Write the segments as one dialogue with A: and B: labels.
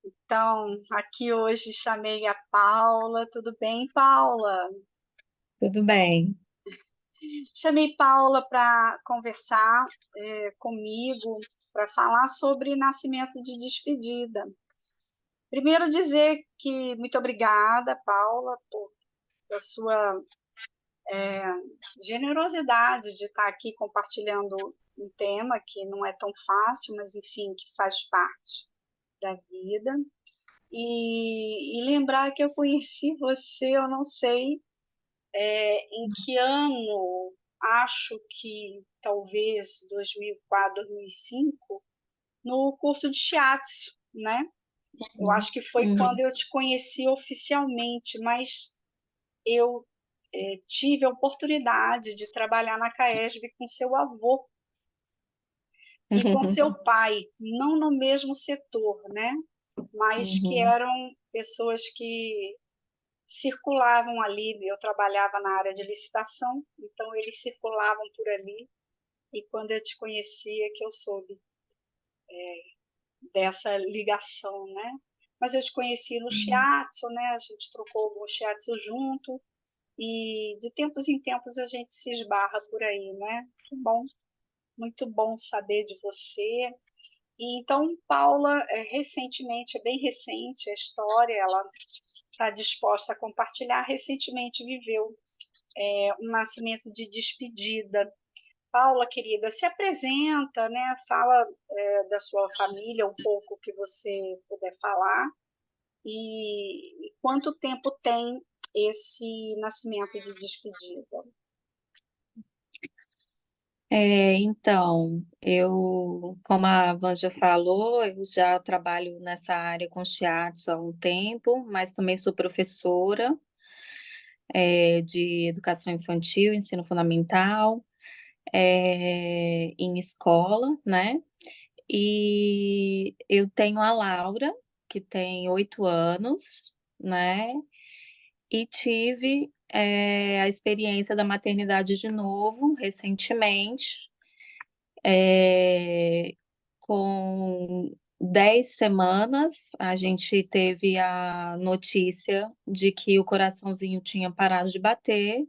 A: Então, aqui hoje chamei a Paula. Tudo bem, Paula?
B: Tudo bem.
A: Chamei Paula para conversar comigo, para falar sobre nascimento de despedida. Primeiro dizer que muito obrigada, Paula, pela sua generosidade de estar aqui compartilhando um tema que não é tão fácil, mas enfim, que faz parte da vida. E lembrar que eu conheci você, eu não sei em que ano, acho que talvez 2004, 2005, no curso de Shiatsu, né? Eu
B: Uhum.
A: acho que foi quando
B: Uhum.
A: eu te conheci oficialmente, mas eu tive a oportunidade de trabalhar na CAESB com seu avô e com seu pai, não no mesmo setor, né? Mas que
B: Uhum.
A: eram pessoas que circulavam ali. Eu trabalhava na área de licitação, então eles circulavam por ali. E quando eu te conhecia, que eu soube dessa ligação, né? Mas eu te conheci no shiatsu, né? A gente trocou algum shiatsu junto e de tempos em tempos a gente se esbarra por aí, né? Que bom, muito bom saber de você. E então, Paula, recentemente, é bem recente a história, ela está disposta a compartilhar. Recentemente viveu um nascimento de despedida. Paula, querida, se apresenta, né? Fala da sua família, um pouco que você puder falar, e quanto tempo tem esse nascimento de despedida.
B: Então, como a Vanja falou, eu já trabalho nessa área com shiatsu há um tempo, mas também sou professora, de educação infantil, ensino fundamental, em escola, né? E eu tenho a Laura, que tem 8 anos, né? E tive, a experiência da maternidade de novo, recentemente, com 10 semanas, a gente teve a notícia de que o coraçãozinho tinha parado de bater,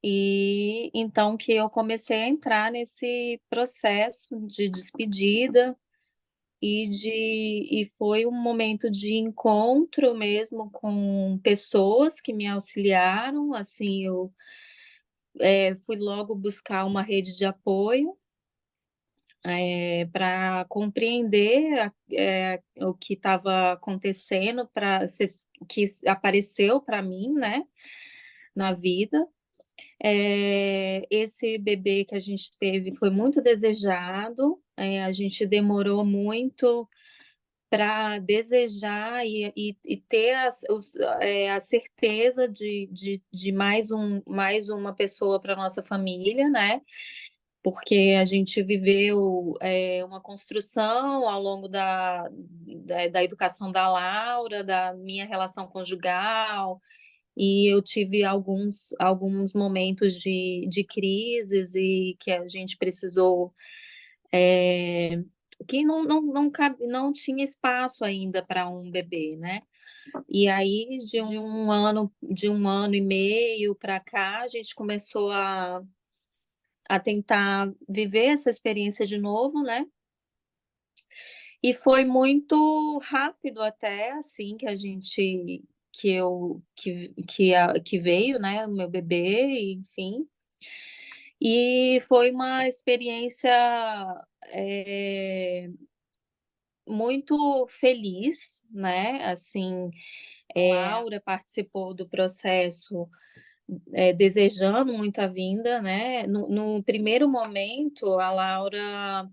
B: e então que eu comecei a entrar nesse processo de despedida e foi um momento de encontro mesmo com pessoas que me auxiliaram, assim, eu, fui logo buscar uma rede de apoio, para compreender o que estava acontecendo, que apareceu para mim, né, na vida. Esse bebê que a gente teve foi muito desejado, a gente demorou muito para desejar e ter a certeza de mais uma pessoa para nossa família, né? Porque a gente viveu uma construção ao longo da educação da Laura, da minha relação conjugal, e eu tive alguns momentos de crises e que a gente precisou, que não tinha espaço ainda para um bebê, né? E aí, de um ano e meio para cá, a gente começou a tentar viver essa experiência de novo, né? E foi muito rápido até, assim, que veio, né, o meu bebê, enfim. E foi uma experiência, eh, muito feliz, né, assim, a Laura participou do processo, desejando muito a vinda, né. No primeiro momento, a Laura,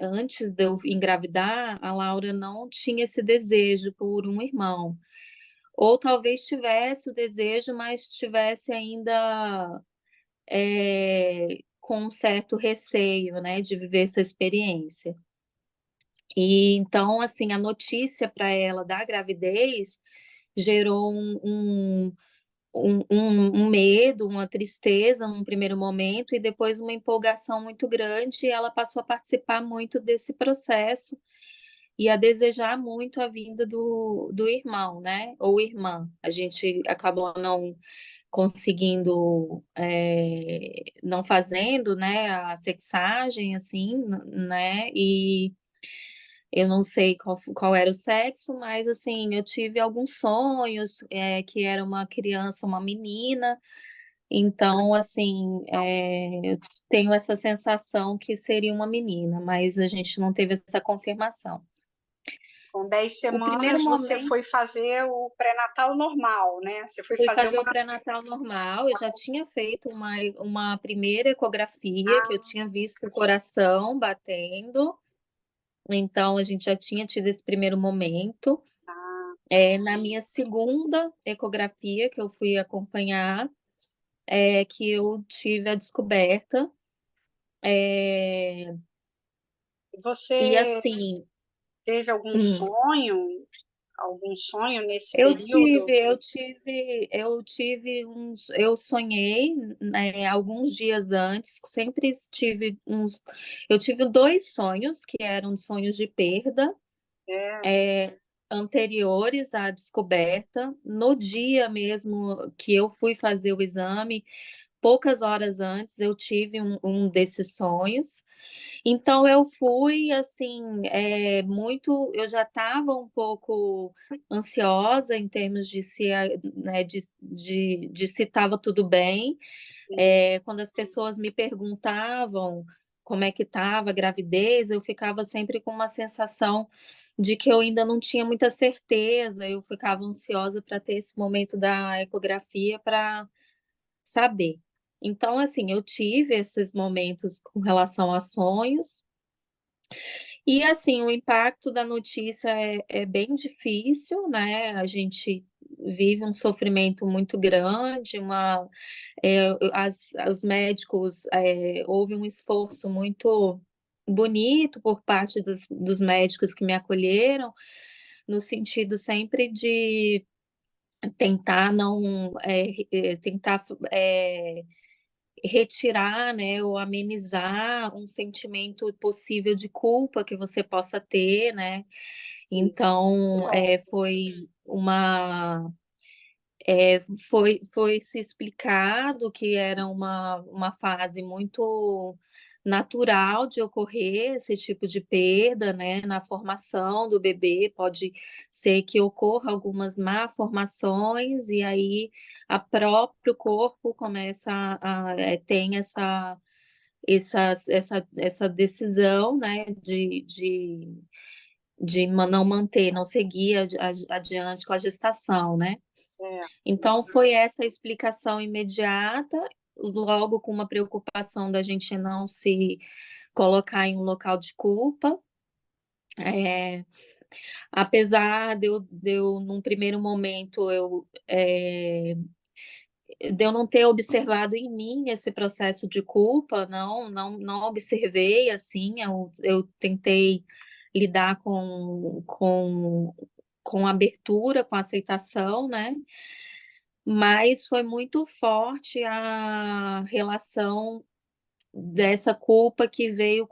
B: antes de eu engravidar, a Laura não tinha esse desejo por um irmão. Ou talvez tivesse o desejo, mas tivesse ainda, com um certo receio, né, de viver essa experiência. E então, assim, a notícia para ela da gravidez gerou um medo, uma tristeza num primeiro momento e depois uma empolgação muito grande, e ela passou a participar muito desse processo, e a desejar muito a vinda do irmão, né? Ou irmã. A gente acabou não conseguindo, não fazendo, né, a sexagem, assim, né? E eu não sei qual era o sexo, mas assim, eu tive alguns sonhos, que era uma criança, uma menina. Então, assim, eu tenho essa sensação que seria uma menina, mas a gente não teve essa confirmação.
A: Com 10
B: O primeiro
A: semanas você
B: momento,
A: foi fazer o pré-natal normal, né? Você foi
B: fui
A: fazer
B: fazer o
A: uma.
B: pré-natal normal, eu já tinha feito uma primeira ecografia, que eu tinha visto o coração batendo, então a gente já tinha tido esse primeiro momento.
A: Ah,
B: Na minha segunda ecografia, que eu fui acompanhar, é que eu tive a descoberta. É, e
A: você
B: assim,
A: teve
B: hum,
A: algum sonho nesse
B: eu
A: período?
B: tive, eu tive, eu sonhei, né, alguns dias antes, sempre tive eu tive dois sonhos que eram sonhos de perda,
A: É,
B: é, anteriores à descoberta. No dia mesmo que eu fui fazer o exame, poucas horas antes, eu tive um desses sonhos. Então eu fui assim, eu já estava um pouco ansiosa em termos de se, né, de se estava tudo bem.
A: sim.
B: Quando as pessoas me perguntavam como é que estava a gravidez, eu ficava sempre com uma sensação de que eu ainda não tinha muita certeza, eu ficava ansiosa para ter esse momento da ecografia para saber. Então, assim, eu tive esses momentos com relação a sonhos, e assim, o impacto da notícia é bem difícil, né? A gente vive um sofrimento muito grande, os médicos, houve um esforço muito bonito por parte dos médicos que me acolheram, no sentido sempre de tentar não, tentar retirar, né, ou amenizar um sentimento possível de culpa que você possa ter, né?
A: Sim,
B: Então, foi se explicado que era uma fase muito natural de ocorrer esse tipo de perda, né, na formação do bebê, pode ser que ocorra algumas malformações, e aí a próprio corpo começa tem essa decisão, né, não manter, não seguir adiante com a gestação, né.
A: é,
B: Então foi essa a explicação imediata, logo com uma preocupação da gente não se colocar em um local de culpa. Eh, Apesar de eu num primeiro momento de eu não ter observado em mim esse processo de culpa, não observei, assim, eu tentei lidar com abertura, com aceitação, né, mas foi muito forte a relação dessa culpa que veio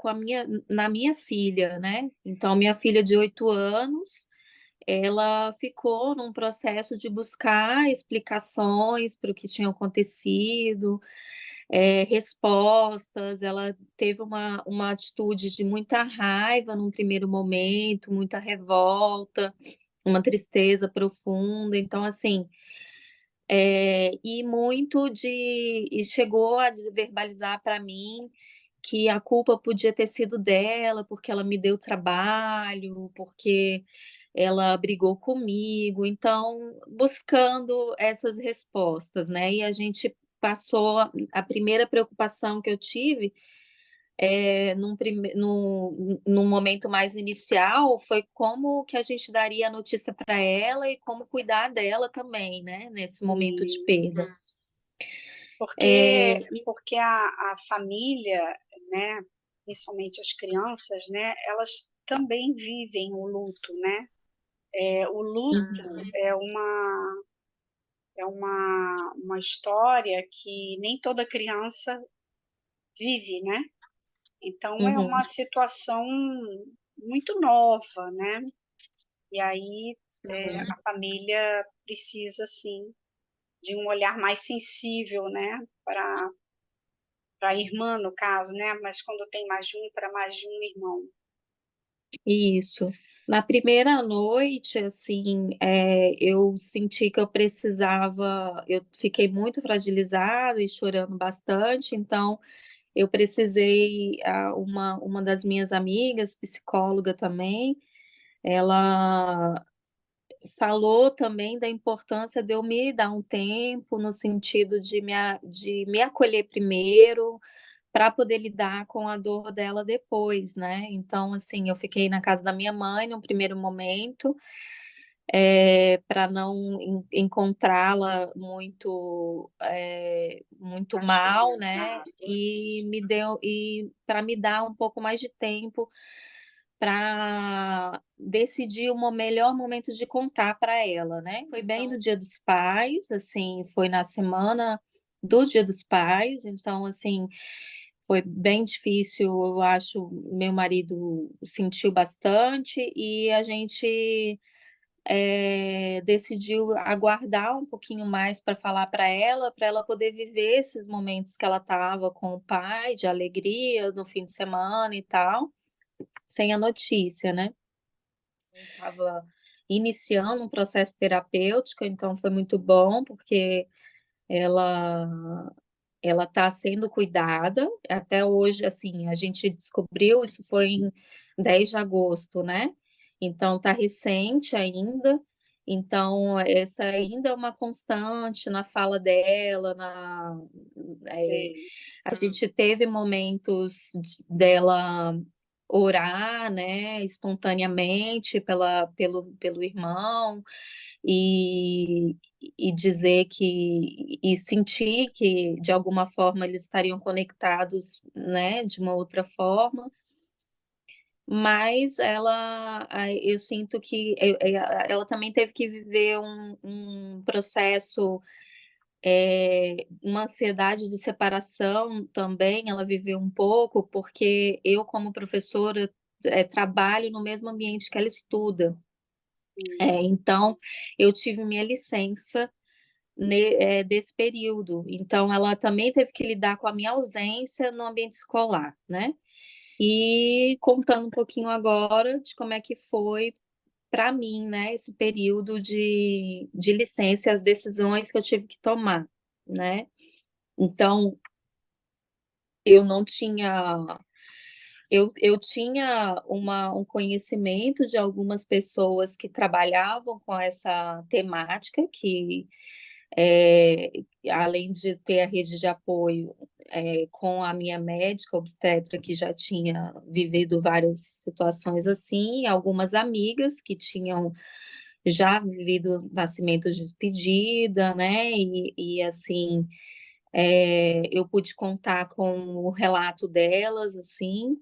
B: na minha filha, né. Então minha filha de 8 anos, ela ficou num processo de buscar explicações para o que tinha acontecido, respostas. Ela teve uma atitude de muita raiva num primeiro momento, muita revolta, uma tristeza profunda. Então, assim, e chegou a verbalizar para mim que a culpa podia ter sido dela, porque ela me deu trabalho, porque ela brigou comigo, então buscando essas respostas, né, e a gente passou a primeira preocupação que eu tive, num momento mais inicial, foi como que a gente daria a notícia para ela e como cuidar dela também, né, nesse momento de
A: sim.
B: perda.
A: Porque,
B: Eh, e
A: porque a família, né, principalmente as crianças, né, elas também vivem o luto, né? O luto
B: uhum,
A: é uma história que nem toda criança vive, né? Então é
B: uhum,
A: uma situação muito nova, né? E aí
B: sim.
A: a família precisa, sim, de um olhar mais sensível, né? Para a irmã, no caso, né? Mas quando tem mais de um, para mais de um irmão.
B: Isso. Na primeira noite, assim, eu senti que eu precisava, eu fiquei muito fragilizada e chorando bastante, então eu precisei, uma das minhas amigas, psicóloga também, ela falou também da importância de eu me dar um tempo, no sentido de me acolher primeiro, para poder lidar com a dor dela depois, né. Então, assim, eu fiquei na casa da minha mãe num primeiro momento, para não encontrá-la muito mal, né,
A: Fragilizado.
B: e para me dar um pouco mais de tempo para decidir o melhor momento de contar para ela, né. Foi bem
A: Então,
B: no Dia dos Pais, assim, foi na semana do Dia dos Pais, então, assim, foi bem difícil, eu acho, meu marido sentiu bastante e a gente, decidiu aguardar um pouquinho mais para ela poder viver esses momentos que ela estava com o pai, de alegria no fim de semana e tal, sem a notícia, né. Eu estava iniciando um processo terapêutico, então foi muito bom, porque ela ela está sendo cuidada, até hoje, assim, a gente descobriu, isso foi em 10 de agosto, né, então tá recente ainda, então essa ainda é uma constante na fala dela, eh,
A: sei.
B: a gente teve momentos dela orar, né, espontaneamente pelo irmão, e dizer que e sentir que, de alguma forma, eles estariam conectados, né, de uma outra forma, mas eu sinto que ela também teve que viver um processo, uma ansiedade de separação também, ela viveu um pouco, porque eu, como professora, trabalho no mesmo ambiente que ela estuda.
A: Sim,
B: Então, eu tive minha licença desse período, então ela também teve que lidar com a minha ausência no ambiente escolar, né. E contando um pouquinho agora de como é que foi para mim, né, esse período de licença, as decisões que eu tive que tomar, né. Então, eu não tinha eu tinha um conhecimento de algumas pessoas que trabalhavam com essa temática, que, eh, além de ter a rede de apoio, com a minha médica obstetra, que já tinha vivido várias situações assim, algumas amigas que tinham já vivido nascimentos de despedida, né, assim, eu pude contar com o relato delas, assim,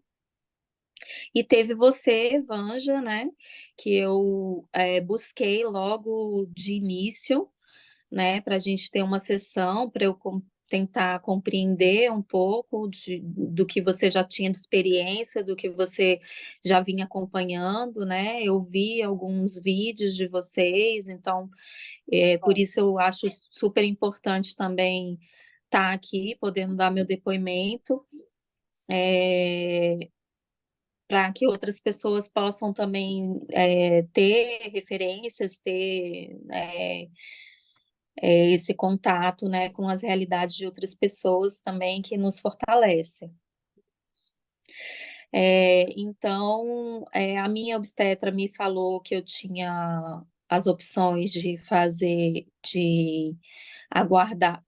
B: e teve você, Vanja, né, que eu, busquei logo de início, né, para a gente ter uma sessão para eu tentar compreender um pouco do que você já tinha de experiência, do que você já vinha acompanhando, né. Eu vi alguns vídeos de vocês, então, por
A: bom.
B: isso eu acho super importante também estar aqui, podendo dar meu depoimento, para que outras pessoas possam também, ter referências, ter, esse contato, né, com as realidades de outras pessoas também que nos fortalecem. Então, a minha obstetra me falou que eu tinha as opções de aguardar.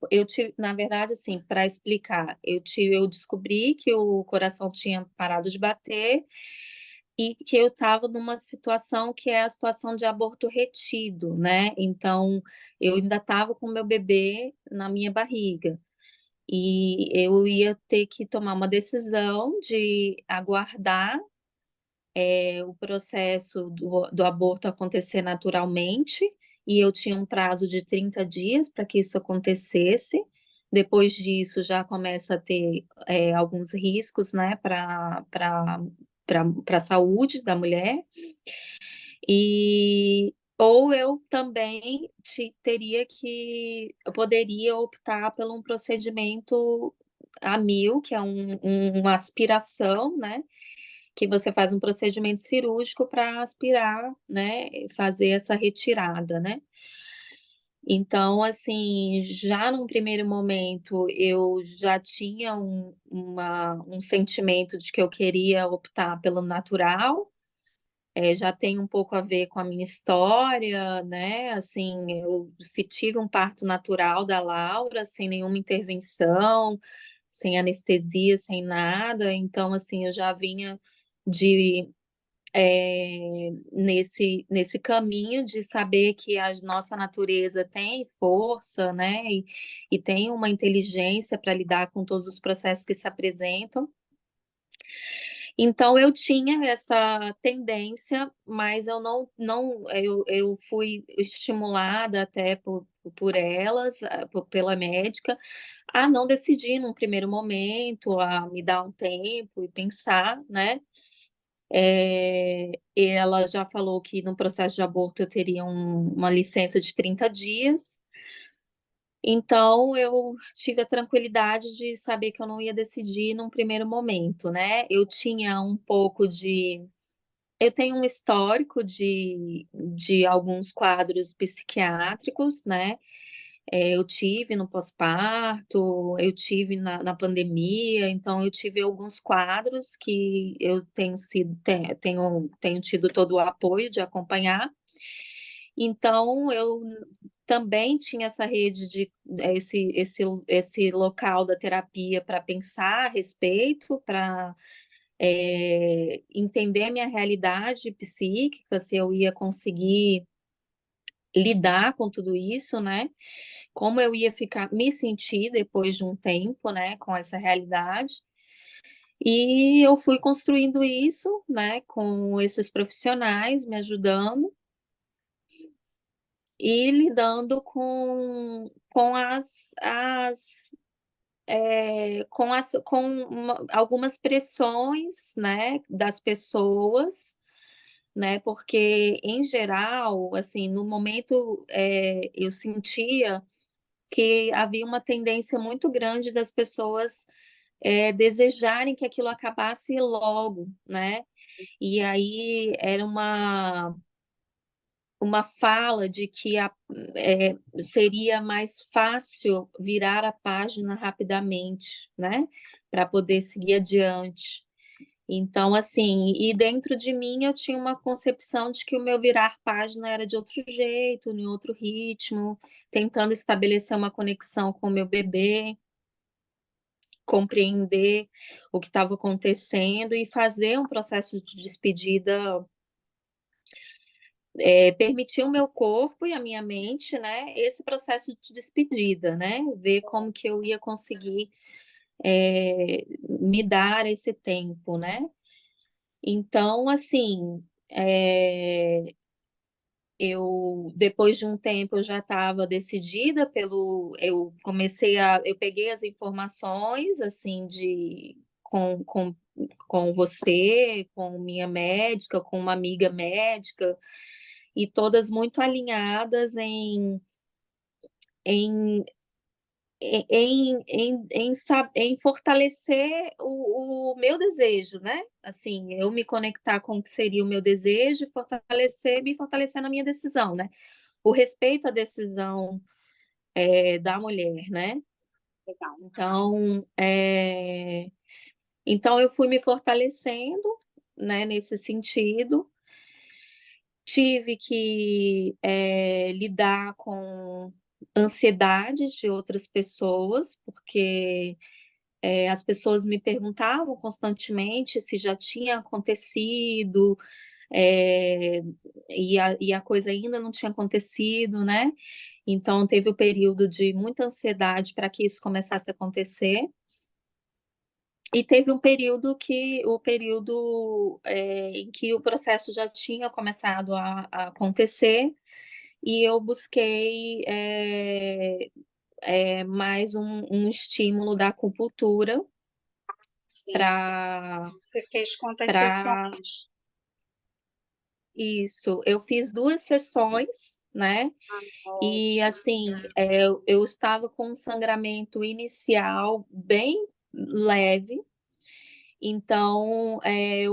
B: Na verdade, assim, para explicar, eu descobri que o coração tinha parado de bater e que eu estava numa situação que é a situação de aborto retido, né, então eu ainda estava com o meu bebê na minha barriga, e eu ia ter que tomar uma decisão de aguardar, o processo do aborto acontecer naturalmente, e eu tinha um prazo de 30 dias para que isso acontecesse. Depois disso já começa a ter, alguns riscos, né, para a saúde da mulher, e ou eu também eu poderia optar por um procedimento a mil, que é uma aspiração, né? Que você faz um procedimento cirúrgico para aspirar, né? Fazer essa retirada, né? Então, assim, já num primeiro momento eu já tinha um sentimento de que eu queria optar pelo natural, já tem um pouco a ver com a minha história, né? Assim, eu tive um parto natural da Laura, sem nenhuma intervenção, sem anestesia, sem nada. Então, assim, eu já vinha de nesse caminho de saber que a nossa natureza tem força, né? E tem uma inteligência para lidar com todos os processos que se apresentam. Então eu tinha essa tendência, mas eu fui estimulada até por elas, pela médica, a não decidir num primeiro momento, a me dar um tempo e pensar, né? E ela já falou que no processo de aborto eu teria uma licença de 30 dias. Então, eu tive a tranquilidade de saber que eu não ia decidir num primeiro momento, né? Eu tenho um histórico de alguns quadros psiquiátricos, né? Eu tive no pós-parto, eu tive na pandemia, então eu tive alguns quadros que eu tenho tido todo o apoio de acompanhar. Então, eu também tinha essa rede esse local da terapia para pensar a respeito, para entender a minha realidade psíquica, se eu ia conseguir lidar com tudo isso, né? Como eu ia me sentir depois de um tempo, né, com essa realidade. E eu fui construindo isso, né, com esses profissionais me ajudando e lidando com algumas pressões, né, das pessoas, né, porque em geral, assim, no momento, eu sentia que havia uma tendência muito grande das pessoas, desejarem que aquilo acabasse logo, né. E aí era uma fala de que seria mais fácil virar a página rapidamente, né, para poder seguir adiante. Então, assim, e dentro de mim eu tinha uma concepção de que o meu virar página era de outro jeito, em outro ritmo, tentando estabelecer uma conexão com o meu bebê, compreender o que estava acontecendo e fazer um processo de despedida, permitir o meu corpo e a minha mente, né, esse processo de despedida, né, ver como que eu ia conseguir, me dar esse tempo, né. Então, assim, eu depois de um tempo eu já estava decidida eu peguei as informações, assim, com você, com minha médica, com uma amiga médica, e todas muito alinhadas em em fortalecer o meu desejo, né, assim, eu me conectar com o que seria o meu desejo e me fortalecer na minha decisão, né. O respeito à decisão, da mulher, né.
A: Legal.
B: Então eu fui me fortalecendo, né, nesse sentido. Tive que, lidar com ansiedades de outras pessoas, porque, as pessoas me perguntavam constantemente se já tinha acontecido, eh, e a coisa ainda não tinha acontecido, né. Então teve o período de muita ansiedade para que isso começasse a acontecer. E teve o período, em que o processo já tinha começado a acontecer, e eu busquei, mais um estímulo da acupuntura,
A: sim.
B: para
A: Você fez quantas
B: para
A: sessões?
B: isso. Eu fiz 2 sessões, né, e
A: Ótimo.
B: assim, eu estava com um sangramento inicial bem leve, então, eh,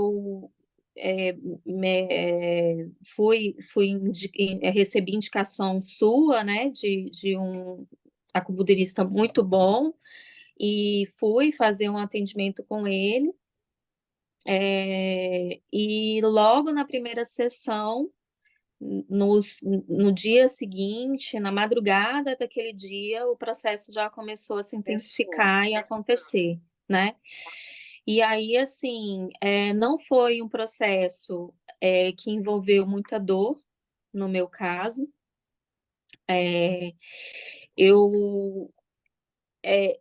B: recebi indicação sua, né, de um acupunturista muito bom, e fui fazer um atendimento com ele, e logo na primeira sessão, no dia seguinte, na madrugada daquele dia, o processo já começou a se
A: Pessoa.
B: intensificar e acontecer, né. E aí, assim, não foi um processo, que envolveu muita dor, no meu caso, eh, eu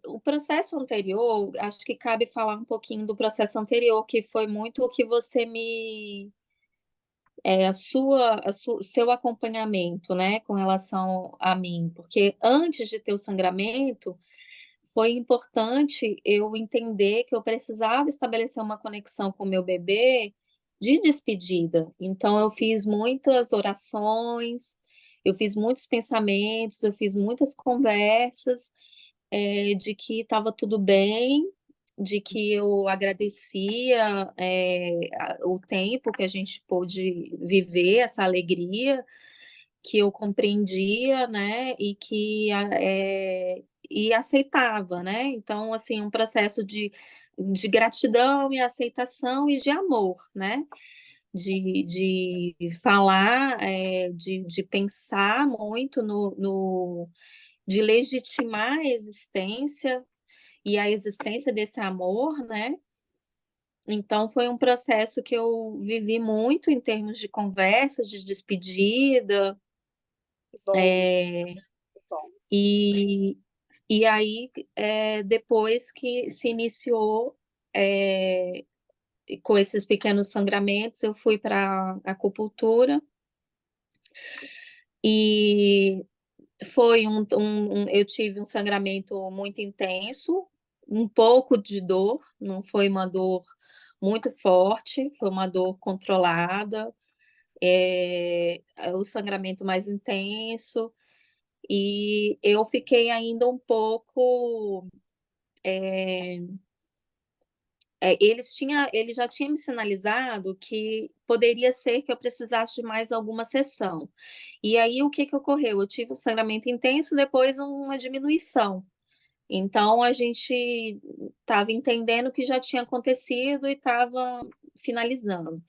B: o processo anterior, acho que cabe falar um pouquinho do processo anterior, que foi muito o que você me o seu acompanhamento, né, com relação a mim, porque antes de ter o sangramento, foi importante eu entender que eu precisava estabelecer uma conexão com o meu bebê de despedida. Então eu fiz muitas orações, eu fiz muitos pensamentos, eu fiz muitas conversas, de que estava tudo bem, de que eu agradecia, o tempo que a gente pôde viver essa alegria, que eu compreendia, né, e aceitava, né. Então, assim, um processo de gratidão e aceitação e de amor, né, de falar, de pensar muito de legitimar a existência e a existência desse amor, né. Então foi um processo que eu vivi muito em termos de conversas de despedida,
A: Que bom,
B: eh,
A: que bom.
B: e e aí, depois que se iniciou, eh, com esses pequenos sangramentos, eu fui pra acupuntura e foi eu tive um sangramento muito intenso, um pouco de dor, não foi uma dor muito forte, foi uma dor controlada, o sangramento mais intenso, e eu fiquei ainda um pouco, eh ele já tinha me sinalizado que poderia ser que eu precisasse de mais alguma sessão. E aí o que que ocorreu? Eu tive um sangramento intenso, depois uma diminuição. Então a gente estava entendendo que já tinha acontecido e estava finalizando.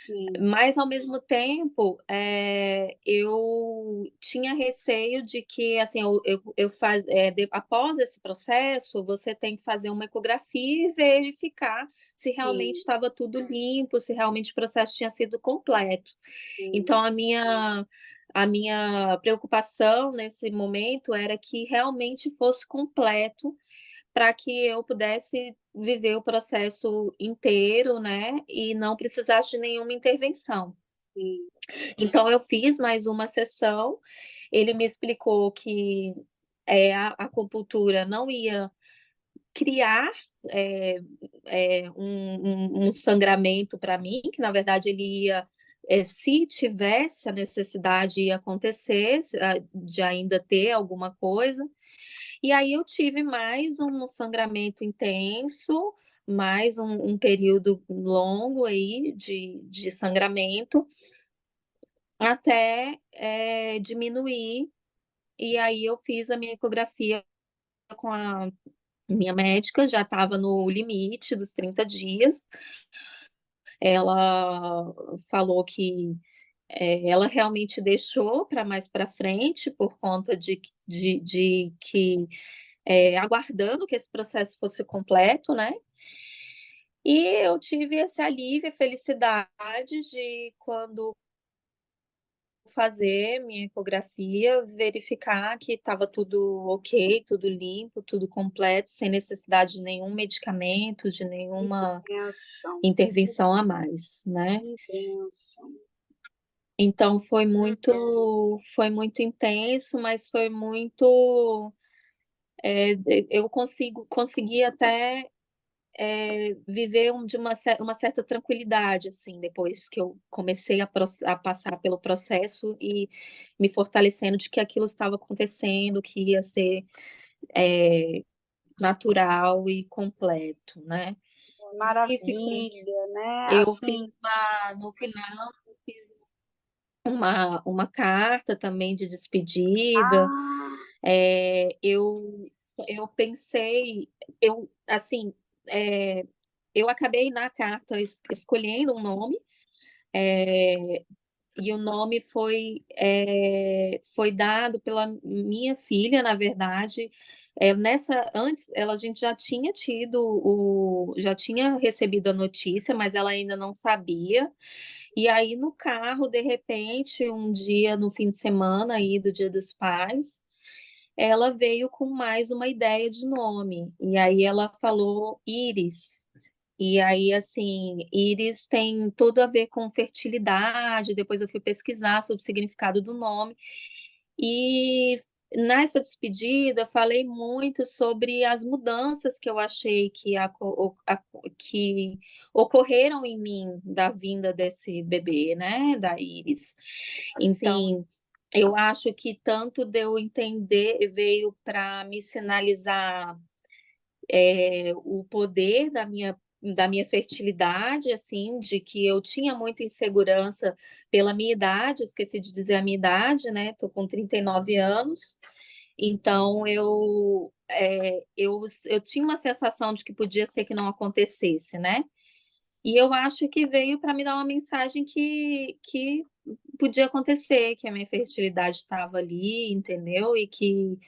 A: Sim,
B: Mas ao mesmo tempo, eu tinha receio de que, assim, após esse processo, você tem que fazer uma ecografia e verificar se realmente
A: sim,
B: estava tudo limpo, se realmente o processo tinha sido completo.
A: sim,
B: Então a minha preocupação nesse momento era que realmente fosse completo, para que eu pudesse viver o processo inteiro, né, e não precisasse de nenhuma intervenção.
A: sim,
B: Então eu fiz mais uma sessão, ele me explicou que, a acupuntura não ia criar, eh um sangramento para mim, que na verdade ele ia, se tivesse a necessidade, ia acontecer, de ainda ter alguma coisa, e aí eu tive mais um sangramento intenso, mais um período longo aí de sangramento, até, diminuir, e aí eu fiz a minha ecografia com a minha médica, já estava no limite dos 30 dias, ela falou que, ela realmente deixou para mais para frente por conta de que, aguardando que esse processo fosse completo, né. E eu tive esse alívio e felicidade de quando fazer minha ecografia, verificar que estava tudo ok, tudo limpo, tudo completo, sem necessidade de nenhum medicamento, de
A: que
B: nenhuma
A: bênção,
B: intervenção a mais, né.
A: que bênção.
B: Então foi muito intenso, mas foi muito, eu consegui até viver de uma certa tranquilidade, assim, depois que eu comecei a passar pelo processo e me fortalecendo de que aquilo estava acontecendo, que ia ser é, natural e completo, né? E ficou.
A: Maravilha, né?
B: Eu fiz
A: Assim,
B: no final, eu fiz uma carta também de despedida.
A: ah,
B: Eu pensei, assim, é, eu acabei na carta escolhendo um nome, é, e o nome foi dado pela minha filha, na verdade. Antes, a gente já tinha recebido a notícia, mas ela ainda não sabia. E aí, no carro, de repente, um dia, no fim de semana aí do Dia dos Pais, ela veio com mais uma ideia de nome. E aí ela falou Íris. E aí, assim, Íris tem tudo a ver com fertilidade. Depois eu fui pesquisar sobre o significado do nome. E nessa despedida, falei muito sobre as mudanças que eu achei que ocorreram em mim da vinda desse bebê, né, da Íris.
A: sim,
B: Então, eu acho que tanto de eu entender veio para me sinalizar o poder da minha fertilidade, assim, de que eu tinha muita insegurança pela minha idade, esqueci de dizer a minha idade, né? Tô com 39 anos, então eu tinha uma sensação de que podia ser que não acontecesse, né? E eu acho que veio para me dar uma mensagem que podia acontecer, que a minha fertilidade estava ali, entendeu? E que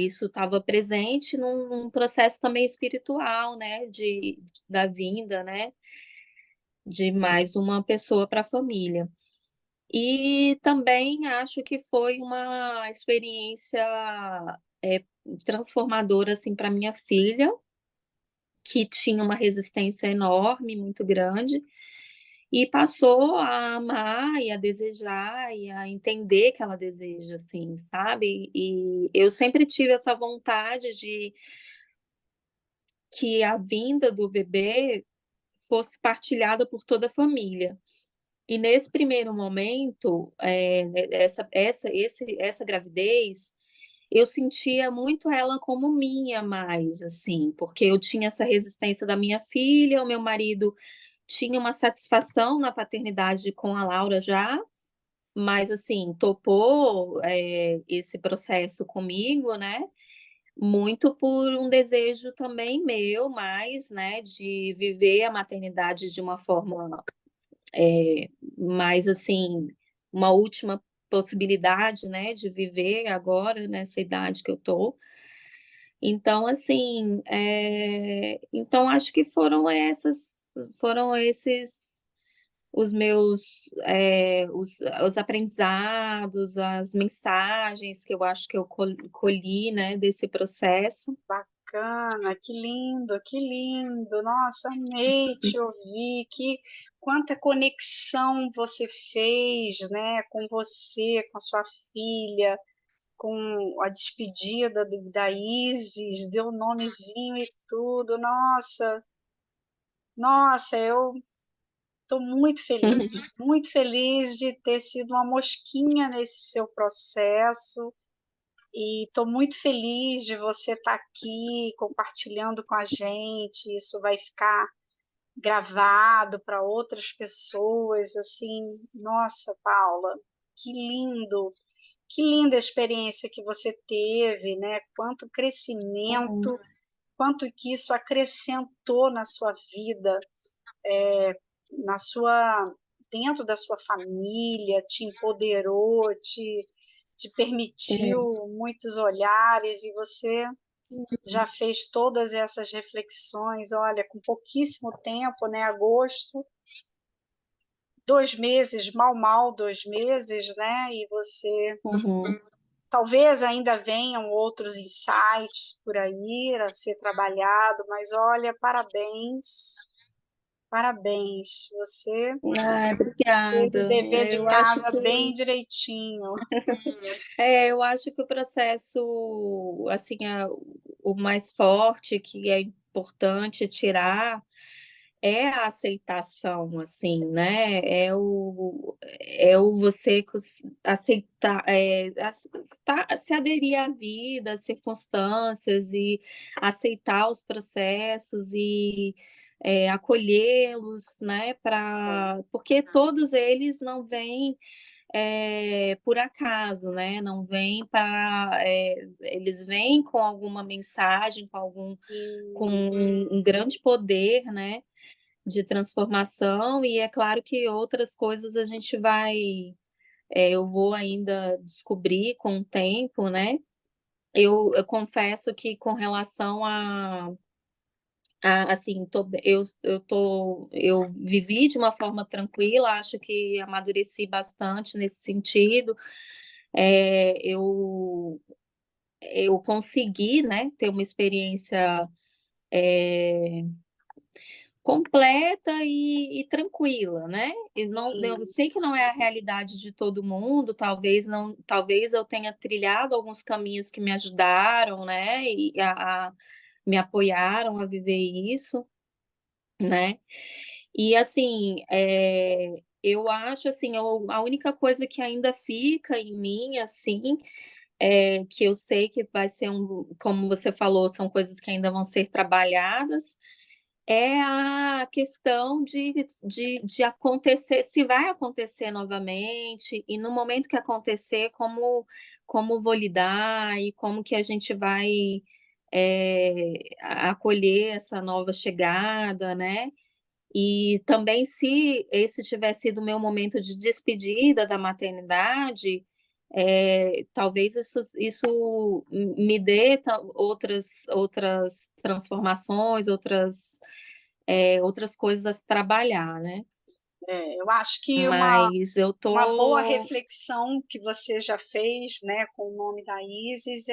B: isso estava presente num processo também espiritual, né, da vinda, né, de mais uma pessoa para a família. E também acho que foi uma experiência é, transformadora assim para minha filha, que tinha uma resistência enorme, muito grande, e passou a amar e a desejar e a entender que ela deseja, assim, sabe? E eu sempre tive essa vontade de que a vinda do bebê fosse partilhada por toda a família. E nesse primeiro momento, essa gravidez, eu sentia muito ela como minha mais, assim, porque eu tinha essa resistência da minha filha, o meu marido tinha uma satisfação na paternidade com a Laura já, mas assim, topou, esse processo comigo, né? Muito por um desejo também meu, mais, né, de viver a maternidade de uma forma mais assim, uma última possibilidade, né, de viver agora nessa idade que eu tô. Então, assim, então acho que foram esses os meus, os aprendizados, as mensagens que eu acho que eu colhi, né, desse processo.
A: bacana, que lindo, nossa, amei te ouvir, que quanta conexão você fez, né, com você, com a sua filha, com a despedida da Isis, deu nomezinho e tudo, nossa, nossa, eu estou muito feliz de ter sido uma mosquinha nesse seu processo. E estou muito feliz de você estar aqui compartilhando com a gente. Isso vai ficar gravado para outras pessoas. Assim, nossa, Paula, que lindo, que linda experiência que você teve, né? Quanto
B: Uhum.
A: crescimento, quanto que isso acrescentou na sua vida, na sua dentro da sua família, te empoderou, te
B: É.
A: permitiu muitos olhares e você já fez todas essas reflexões, olha, com pouquíssimo tempo, né? Agosto, 2 meses, mal 2 meses, né? E você
B: Uhum.
A: talvez ainda venham outros insights por aí a ser trabalhado, mas olha, parabéns, parabéns, você
B: Ai,
A: fez o
B: obrigada.
A: dever de
B: Eu acho
A: casa
B: que
A: bem direitinho.
B: eu acho que o processo, assim, o mais forte, que é importante tirar é a aceitação, assim, né, é o você aceitar, se aderir à vida, às circunstâncias e aceitar os processos e, acolhê-los, né, porque todos eles não vêm, por acaso, né, não vêm eles vêm com alguma mensagem, com
A: E,
B: um grande poder, né, de transformação, e é claro que outras coisas a gente eu vou ainda descobrir com o tempo, né. Eu confesso que com relação assim, eu vivi de uma forma tranquila, acho que amadureci bastante nesse sentido. Eu consegui, né, ter uma experiência, eh completa e tranquila, né. E não, eu
A: e
B: sei que não é a realidade de todo mundo, talvez eu tenha trilhado alguns caminhos que me ajudaram, né, e me apoiaram a viver isso, né. E assim, eu acho assim, a única coisa que ainda fica em mim, assim, que eu sei que vai ser como você falou, são coisas que ainda vão ser trabalhadas, é a questão de acontecer, se vai acontecer novamente, e no momento que acontecer, como vou lidar e como que a gente vai, acolher essa nova chegada, né. E também, se esse tiver sido o meu momento de despedida da maternidade, talvez isso me dê outras transformações, outras coisas a se trabalhar, né.
A: eu acho que
B: Mas eu
A: uma boa
B: tô
A: reflexão que você já fez, né, com o nome da Isis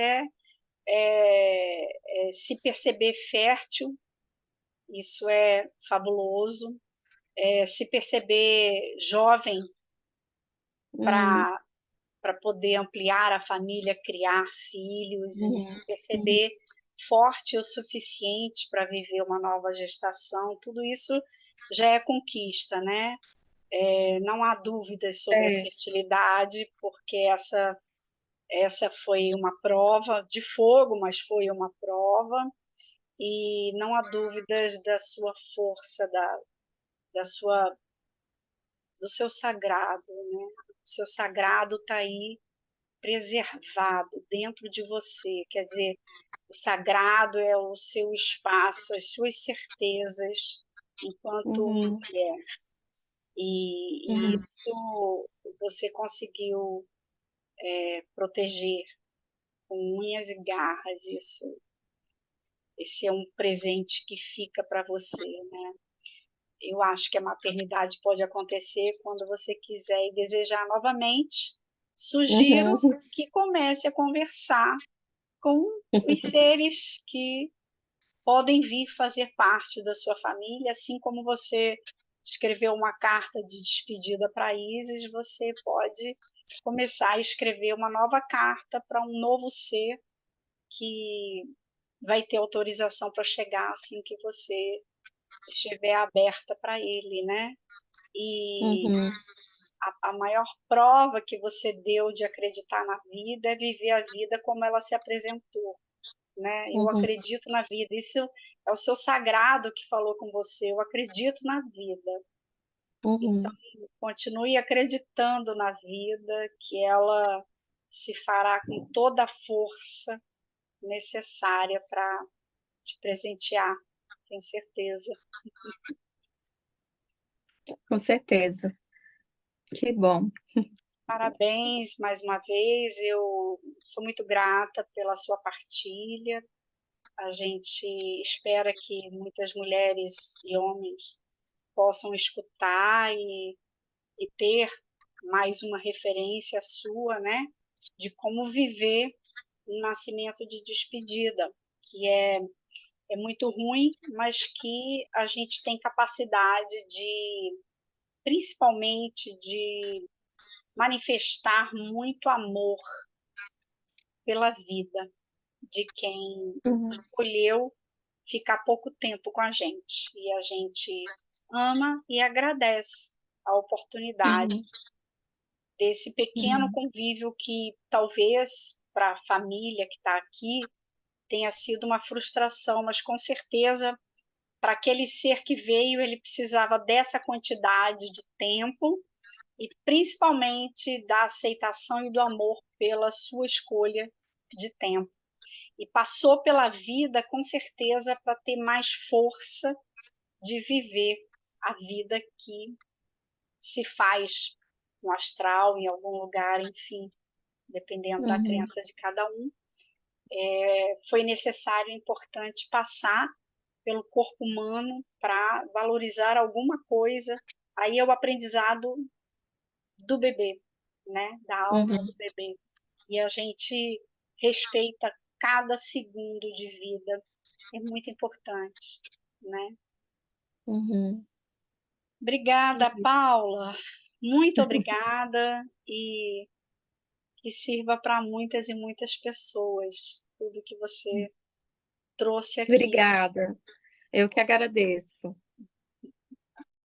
A: se perceber fértil, isso é fabuloso, se perceber jovem
B: uhum,
A: para poder ampliar a família, criar filhos e
B: uhum,
A: se perceber forte o suficiente para viver uma nova gestação, tudo isso já é conquista, né. Não há dúvidas sobre a
B: é,
A: fertilidade, porque essa foi uma prova de fogo, mas foi uma prova, e não há dúvidas da sua força, da sua do seu sagrado, né. O seu sagrado está aí preservado dentro de você, quer dizer, o sagrado é o seu espaço, as suas certezas enquanto
B: uhum,
A: mulher. E
B: uhum,
A: isso você conseguiu, proteger com unhas e garras, esse é um presente que fica para você, né. Eu acho que a maternidade pode acontecer quando você quiser e desejar novamente. Sugiro
B: uhum,
A: que comece a conversar com os seres que podem vir fazer parte da sua família, assim como você escreveu uma carta de despedida para Isis, você pode começar a escrever uma nova carta para um novo ser que vai ter autorização para chegar assim que você estiver aberta para ele, né. E
B: uhum,
A: a maior prova que você deu de acreditar na vida é viver a vida como ela se apresentou, né. Eu
B: uhum,
A: acredito na vida, isso é o seu sagrado que falou com você, eu acredito na vida. Então,
B: uhum.
A: continue acreditando na vida, que ela se fará com toda a força necessária para te presentear, tenho certeza.
B: Com certeza. Que bom.
A: Parabéns mais uma vez, eu sou muito grata pela sua partilha. A gente espera que muitas mulheres e homens possam escutar e ter mais uma referência sua, né, de como viver um nascimento de despedida, que é muito ruim, mas que a gente tem capacidade de, principalmente, de manifestar muito amor pela vida de quem
B: Uhum,
A: escolheu ficar pouco tempo com a gente. E a gente ama e agradece a oportunidade
B: Uhum.
A: desse pequeno
B: Uhum.
A: convívio que talvez para a família que está aqui tenha sido uma frustração, mas com certeza para aquele ser que veio, ele precisava dessa quantidade de tempo e principalmente da aceitação e do amor pela sua escolha de tempo. E passou pela vida, com certeza, para ter mais força de viver a vida que se faz no astral, em algum lugar, enfim, dependendo da
B: Uhum.
A: crença de cada um. Foi necessário e importante passar pelo corpo humano para valorizar alguma coisa. Aí é o aprendizado do bebê, né? Da alma
B: Uhum.
A: do bebê. E a gente respeita cada segundo de vida. É muito importante, né?
B: Uhum.
A: Obrigada,
B: Isso.
A: Paula. Muito obrigada e que sirva para muitas e muitas pessoas tudo que você trouxe aqui.
B: Obrigada. Eu que agradeço.